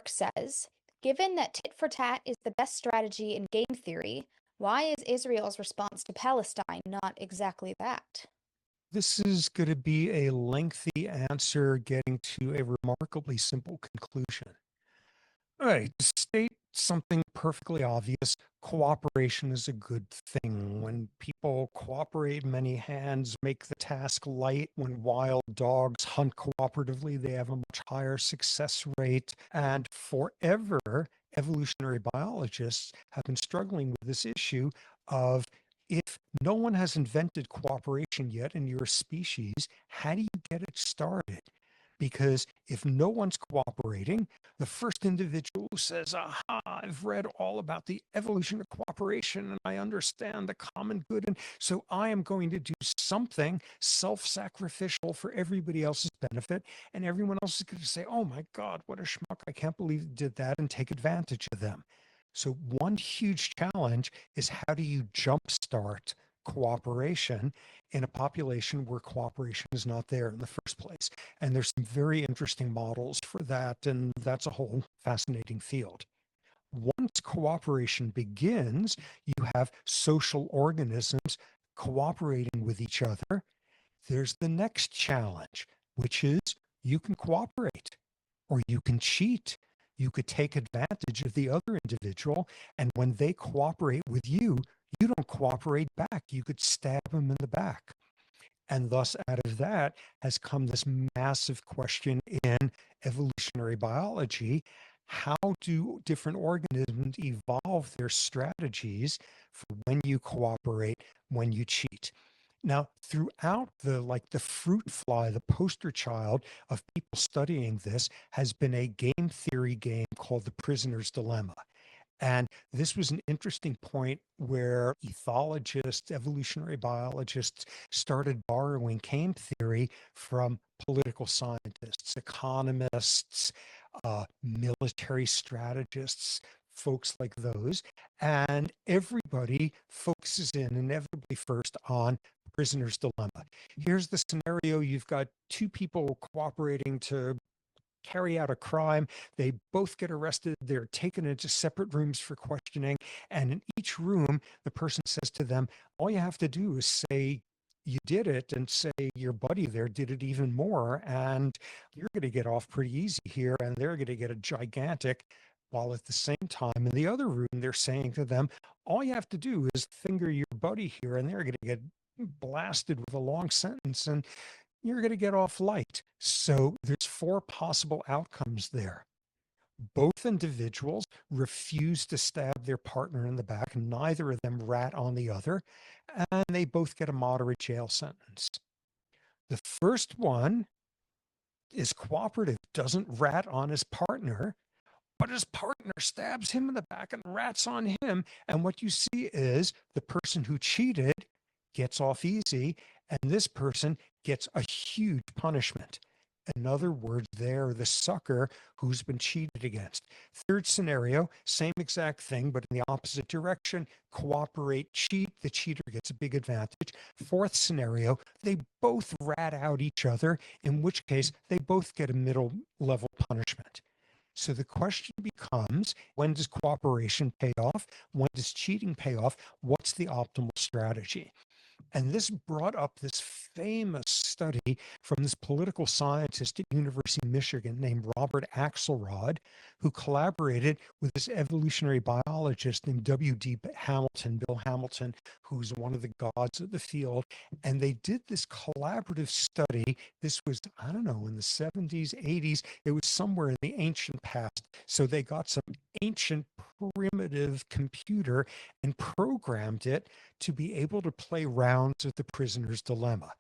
says, given that tit for tat is the best strategy in game theory, why is Israel's response to Palestine not exactly that? This is going to be a lengthy answer getting to a remarkably simple conclusion. All right, to state something perfectly obvious, cooperation is a good thing. When people cooperate, many hands make the task light. When wild dogs hunt cooperatively, they have a much higher success rate. And forever, evolutionary biologists have been struggling with this issue of if no one has invented cooperation yet in your species, how do you get it started? Because if no one's cooperating, the first individual who says, aha, I've read all about the evolution of cooperation and I understand the common good. And so I am going to do something self sacrificial for everybody else's benefit. And everyone else is going to say, oh my God, what a schmuck. I can't believe you did that, and take advantage of them. So, one huge challenge is how do you jumpstart cooperation in a population where cooperation is not there in the first place? And there's some very interesting models for that, and that's a whole fascinating field. Once cooperation begins, you have social organisms cooperating with each other. There's the next challenge, which is you can cooperate or you can cheat. You could take advantage of the other individual, and when they cooperate with you, you don't cooperate back. You could stab them in the back. And thus, out of that has come this massive question in evolutionary biology. How do different organisms evolve their strategies for when you cooperate, when you cheat? Now, throughout the fruit fly, the poster child of people studying this has been a game theory game called the Prisoner's Dilemma. And this was an interesting point where ethologists, evolutionary biologists started borrowing game theory from political scientists, economists, military strategists, folks like those. And everybody focuses in inevitably first on prisoner's dilemma. Here's the scenario. You've got two people cooperating to carry out a crime. They both get arrested. They're taken into separate rooms for questioning. And in each room, the person says to them, all you have to do is say you did it and say your buddy there did it even more. And you're going to get off pretty easy here. And they're going to get a gigantic. While at the same time, in the other room, they're saying to them, all you have to do is finger your buddy here, and they're going to get blasted with a long sentence. And you're going to get off light. So there's four possible outcomes there. Both individuals refuse to stab their partner in the back, and neither of them rat on the other, and they both get a moderate jail sentence. The first one is cooperative, doesn't rat on his partner, but his partner stabs him in the back and rats on him. And what you see is the person who cheated gets off easy, and this person gets a huge punishment. In other words, they're the sucker who's been cheated against. Third scenario, same exact thing, but in the opposite direction. Cooperate, cheat. The cheater gets a big advantage. Fourth scenario, they both rat out each other, in which case they both get a middle level punishment. So the question becomes, when does cooperation pay off? When does cheating pay off? What's the optimal strategy? And this brought up this famous study from this political scientist at University of Michigan named Robert Axelrod, who collaborated with this evolutionary biologist named W.D. Hamilton, Bill Hamilton, who's one of the gods of the field. And they did this collaborative study. This was, I don't know, in the 70s, 80s. It was somewhere in the ancient past. So they got some ancient primitive computer and programmed it to be able to play rounds of the prisoner's dilemma.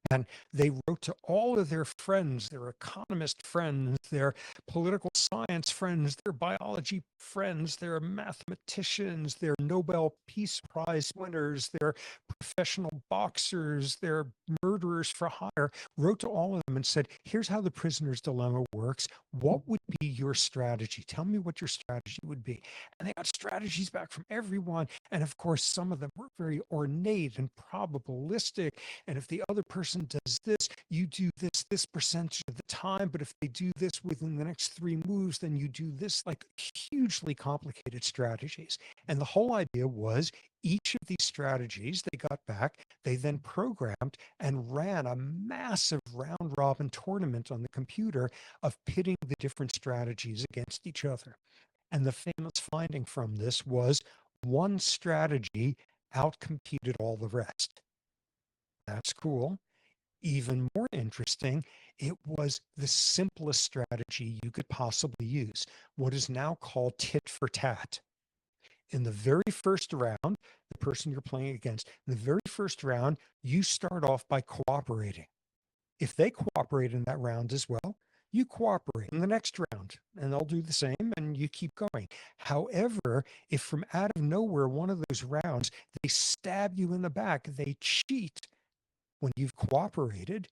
And they wrote to all of their friends, their economist friends, their political science friends, their biology friends, their mathematicians, their Nobel Peace Prize winners, their professional boxers, their murderers for hire, wrote to all of them and said, here's how the prisoner's dilemma works. What would be your strategy? Tell me what your strategy would be. And they got strategies back from everyone. And of course, some of them were very ornate and probabilistic. And if the other person person does this, you do this percentage of the time, but if they do this within the next 3 moves, then you do this, like hugely complicated strategies. And the whole idea was each of these strategies they got back, they then programmed and ran a massive round robin tournament on the computer of pitting the different strategies against each other. And the famous finding from this was one strategy outcompeted all the rest. That's cool. Even more interesting, it was the simplest strategy you could possibly use, what is now called tit for tat. In the very first round, the person you're playing against, in the very first round, you start off by cooperating. If they cooperate in that round as well, you cooperate in the next round and they'll do the same and you keep going. However, if from out of nowhere, one of those rounds, they stab you in the back, they cheat when you've cooperated,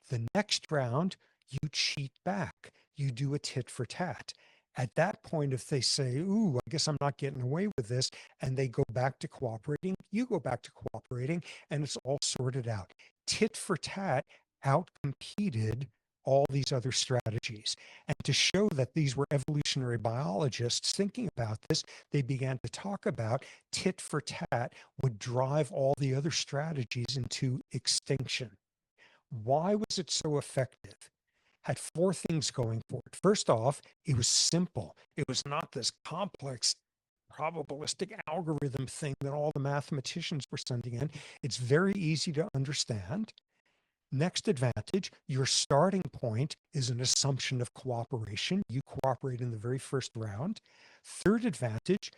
the next round, you cheat back. You do a tit for tat. At that point, if they say, ooh, I guess I'm not getting away with this, and they go back to cooperating, you go back to cooperating, and it's all sorted out. Tit for tat outcompeted all these other strategies. And to show that these were evolutionary biologists thinking about this, they began to talk about tit for tat would drive all the other strategies into extinction. Why was it so effective? Had four things going for it. First off, it was simple. It was not this complex probabilistic algorithm thing that all the mathematicians were sending in. It's very easy to understand. Next advantage, your starting point is an assumption of cooperation. You cooperate in the very first round. Third advantage,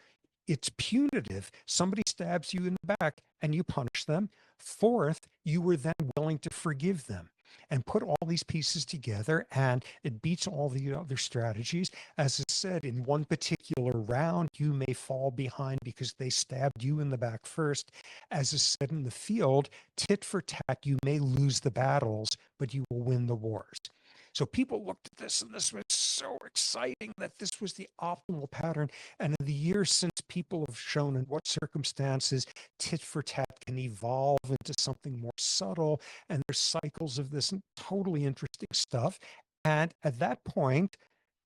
it's punitive. Somebody stabs you in the back and you punish them. Fourth, you were then willing to forgive them and put all these pieces together, and it beats all the other strategies. As I said, in one particular round, you may fall behind because they stabbed you in the back first. As I said in the field, tit for tat, you may lose the battles, but you will win the wars. So people looked at this and this was so exciting that this was the optimal pattern. And in the years since, people have shown in what circumstances tit for tat can evolve into something more subtle. And there's cycles of this totally interesting stuff. And at that point,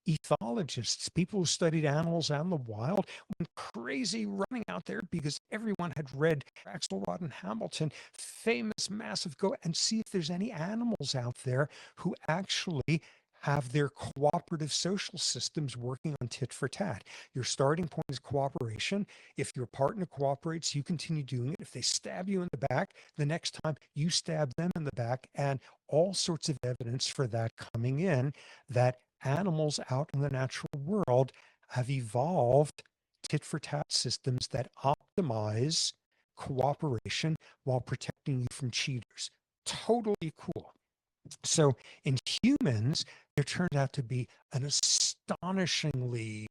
ethologists, people who studied animals out in the wild, went crazy running out there because everyone had read Axelrod and Hamilton, famous massive go and see if there's any animals out there who actually have their cooperative social systems working on tit for tat. Your starting point is cooperation. If your partner cooperates, you continue doing it. If they stab you in the back, the next time you stab them in the back, and all sorts of evidence for that coming in, that animals out in the natural world have evolved tit for tat systems that optimize cooperation while protecting you from cheaters. Totally cool. So in humans, there turned out to be an astonishingly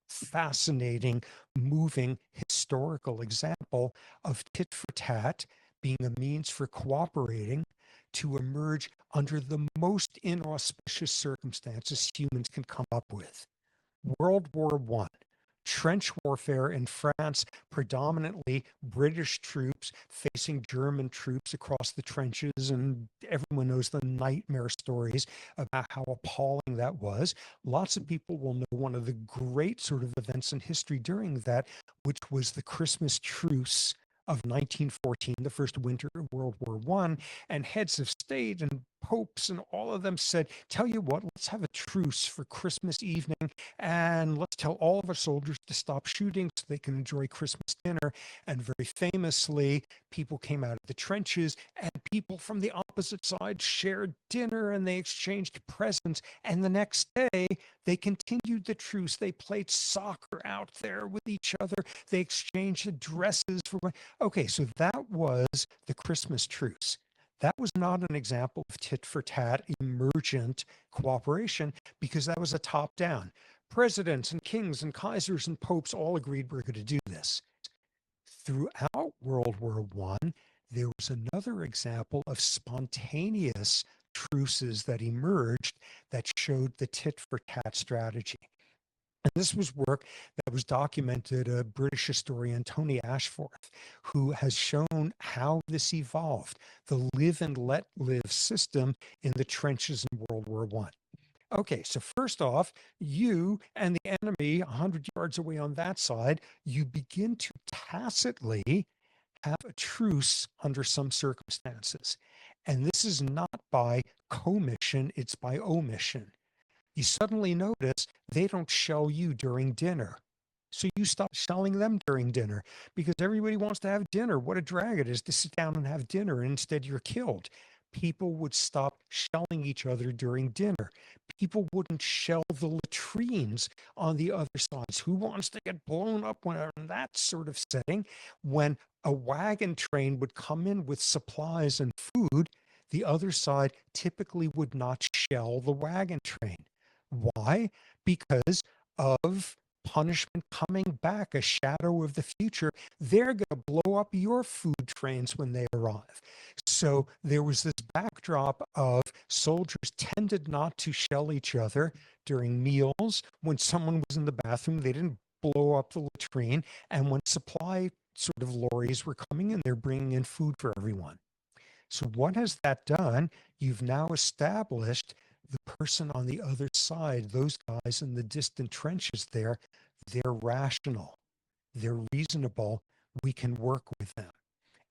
fascinating, moving historical example of tit for tat being a means for cooperating to emerge under the most inauspicious circumstances humans can come up with. World War I, trench warfare in France, predominantly British troops facing German troops across the trenches, and everyone knows the nightmare stories about how appalling that was. Lots of people will know one of the great sort of events in history during that, which was the Christmas truce of 1914, the first winter of World War I, and heads of state and popes and all of them said, tell you what, let's have a truce for Christmas evening and let's tell all of our soldiers to stop shooting so they can enjoy Christmas dinner. And very famously, people came out of the trenches and people from the opposite side shared dinner and they exchanged presents. And the next day, they continued the truce. They played soccer out there with each other. They exchanged addresses for. Okay, so that was the Christmas truce. That was not an example of tit for tat emergent cooperation because that was a top down. Presidents and kings and kaisers and popes all agreed we're going to do this. Throughout World War I, there was another example of spontaneous truces that emerged that showed the tit for tat strategy. And this was work that was documented, a British historian, Tony Ashforth, who has shown how this evolved, the live and let live system in the trenches in World War One. Okay, so first off, you and the enemy 100 yards away on that side, you begin to tacitly have a truce under some circumstances. And this is not by commission, it's by omission. You suddenly notice they don't shell you during dinner. So you stop shelling them during dinner because everybody wants to have dinner. What a drag it is to sit down and have dinner and instead you're killed. People would stop shelling each other during dinner. People wouldn't shell the latrines on the other sides. Who wants to get blown up when in that sort of setting? When a wagon train would come in with supplies and food, the other side typically would not shell the wagon train. Why? Because of punishment coming back, a shadow of the future. They're going to blow up your food trains when they arrive. So there was this backdrop of soldiers tended not to shell each other during meals. When someone was in the bathroom, they didn't blow up the latrine. And when supply sort of lorries were coming in, they're bringing in food for everyone. So what has that done? You've now established the person on the other side, those guys in the distant trenches there, they're rational, they're reasonable, we can work with them.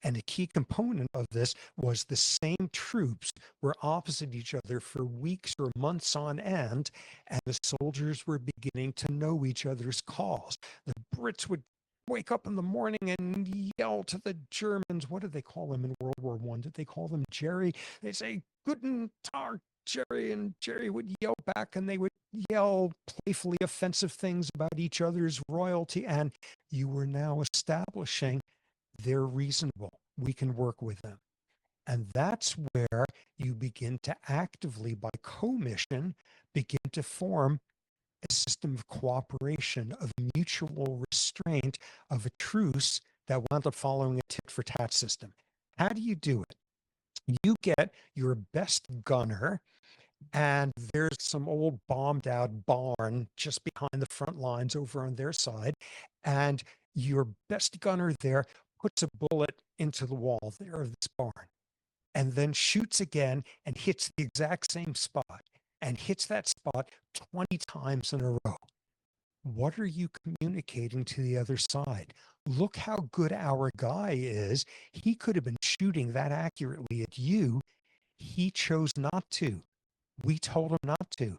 And a key component of this was the same troops were opposite each other for weeks or months on end, and the soldiers were beginning to know each other's calls. The Brits would wake up in the morning and yell to the Germans. What did they call them in World War One? Did they call them Jerry? They say, Guten Tag, Jerry, and Jerry would yell back and they would yell playfully offensive things about each other's royalty. And you were now establishing they're reasonable. We can work with them. And that's where you begin to actively, by commission, begin to form a system of cooperation, of mutual restraint, of a truce that wound up following a tit for tat system. How do you do it? You get your best gunner, and there's some old bombed out barn just behind the front lines over on their side. And your best gunner there puts a bullet into the wall there of this barn and then shoots again and hits the exact same spot and hits that spot 20 times in a row. What are you communicating to the other side? Look how good our guy is. He could have been shooting that accurately at you. He chose not to. We told him not to.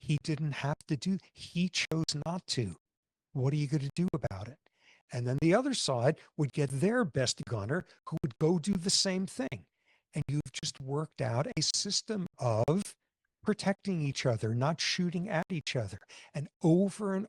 He didn't have to do, he chose not to. What are you going to do about it? And then the other side would get their best gunner who would go do the same thing. And you've just worked out a system of protecting each other, not shooting at each other. And over,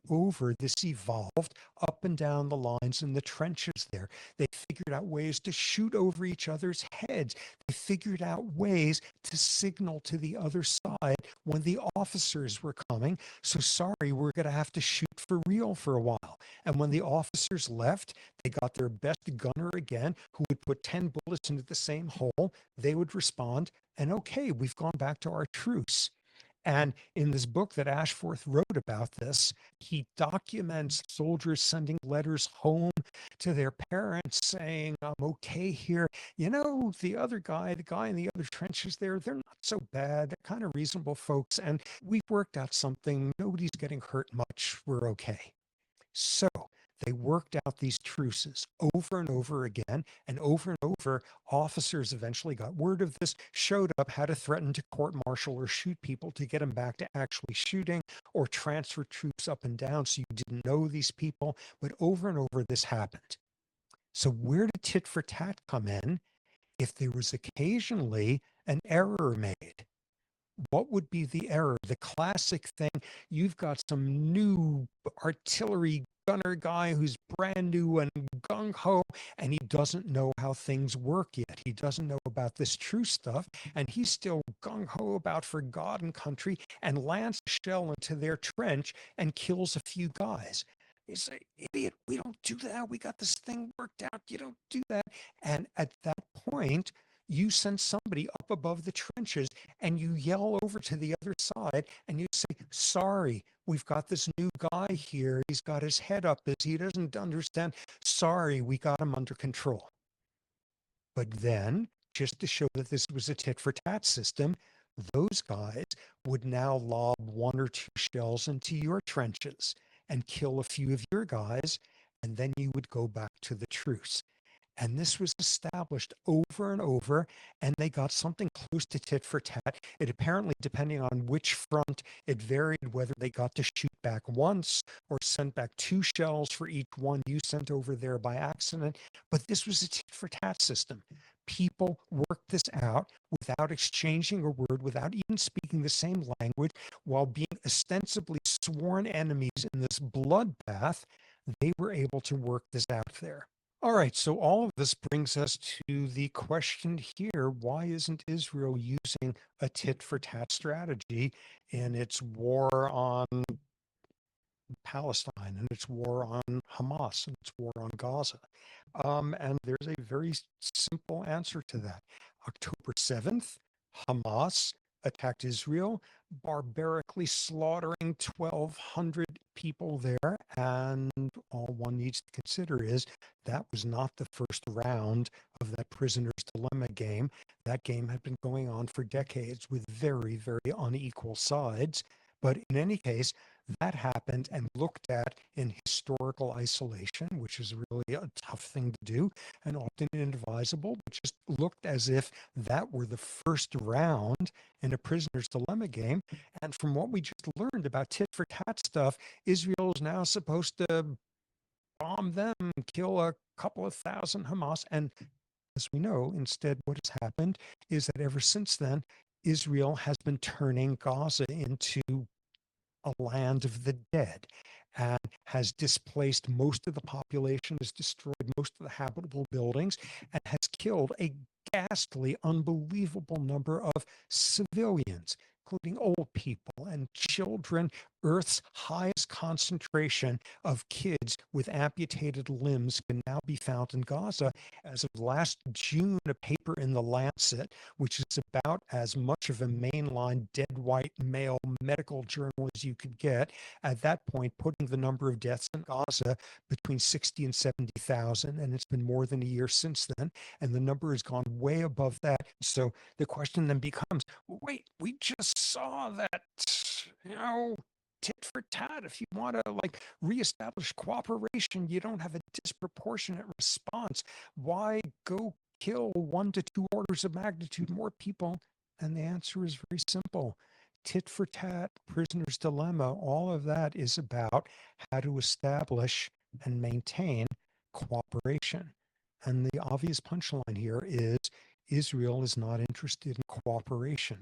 this evolved up and down the lines in the trenches there. They figured out ways to shoot over each other's heads. They figured out ways to signal to the other side when the officers were coming. So sorry, we're going to have to shoot for real for a while. And when the officers left, they got their best gunner again, who would put 10 bullets into the same hole. They would respond, and okay, we've gone back to our truce. And in this book that Ashforth wrote about this, he documents soldiers sending letters home to their parents saying, I'm okay here. You know, the other guy, the guy in the other trenches there, they're not so bad. They're kind of reasonable folks. And we've worked out something. Nobody's getting hurt much. We're okay. So they worked out these truces over and over again, and over, officers eventually got word of this, showed up, had to threaten to court martial or shoot people to get them back to actually shooting, or transfer troops up and down so you didn't know these people. But over and over, this happened. So where did tit for tat come in? If there was occasionally an error made, what would be the error? The classic thing, you've got some new artillery gunner guy who's brand new and gung ho, and he doesn't know how things work yet. He doesn't know about this true stuff, and he's still gung ho about for God and country, and lands a shell into their trench and kills a few guys. You say, idiot, we don't do that. We got this thing worked out. You don't do that. And at that point, You send somebody up above the trenches and you yell over to the other side and you say, sorry, we've got this new guy here. He's got his head up as he doesn't understand. Sorry, we got him under control. But then, just to show that this was a tit for tat system, those guys would now lob one or two shells into your trenches and kill a few of your guys, and then you would go back to the truce. And this was established over and over, and they got something close to tit for tat. It apparently, depending on which front, it varied whether they got to shoot back once or send back two shells for each one you sent over there by accident. But this was a tit for tat system. People worked this out without exchanging a word, without even speaking the same language, while being ostensibly sworn enemies in this bloodbath. They were able to work this out there. All right, so all of this brings us to the question here, why isn't Israel using a tit for tat strategy in its war on Palestine and its war on Hamas and its war on Gaza? And there's a very simple answer to that. October 7th, Hamas attacked Israel, barbarically slaughtering 1,200 people there. And all one needs to consider is that was not the first round of that prisoner's dilemma game. That game had been going on for decades with very, very unequal sides. But in any case, that happened and looked at in historical isolation, which is really a tough thing to do and often inadvisable, but just looked as if that were the first round in a prisoner's dilemma game. And from what we just learned about tit for tat stuff, Israel is now supposed to bomb them, kill a couple of thousand Hamas. And as we know, instead, what has happened is that ever since then, Israel has been turning Gaza into a land of the dead and has displaced most of the population, has destroyed most of the habitable buildings, and has killed a ghastly, unbelievable number of civilians, including old people and children. Earth's highest concentration of kids with amputated limbs can now be found in Gaza. As of last June, a paper in The Lancet, which is about as much of a mainline dead white male medical journal as you could get, at that point, putting the number of deaths in Gaza between 60 and 70,000. And it's been more than a year since then. And the number has gone way above that. So the question then becomes, wait, we just saw that, you know, tit for tat. If you want to like reestablish cooperation, you don't have a disproportionate response. Why go kill 1 to 2 orders of magnitude more people? And the answer is very simple. Tit for tat, prisoner's dilemma, all of that is about how to establish and maintain cooperation. And the obvious punchline here is Israel is not interested in cooperation.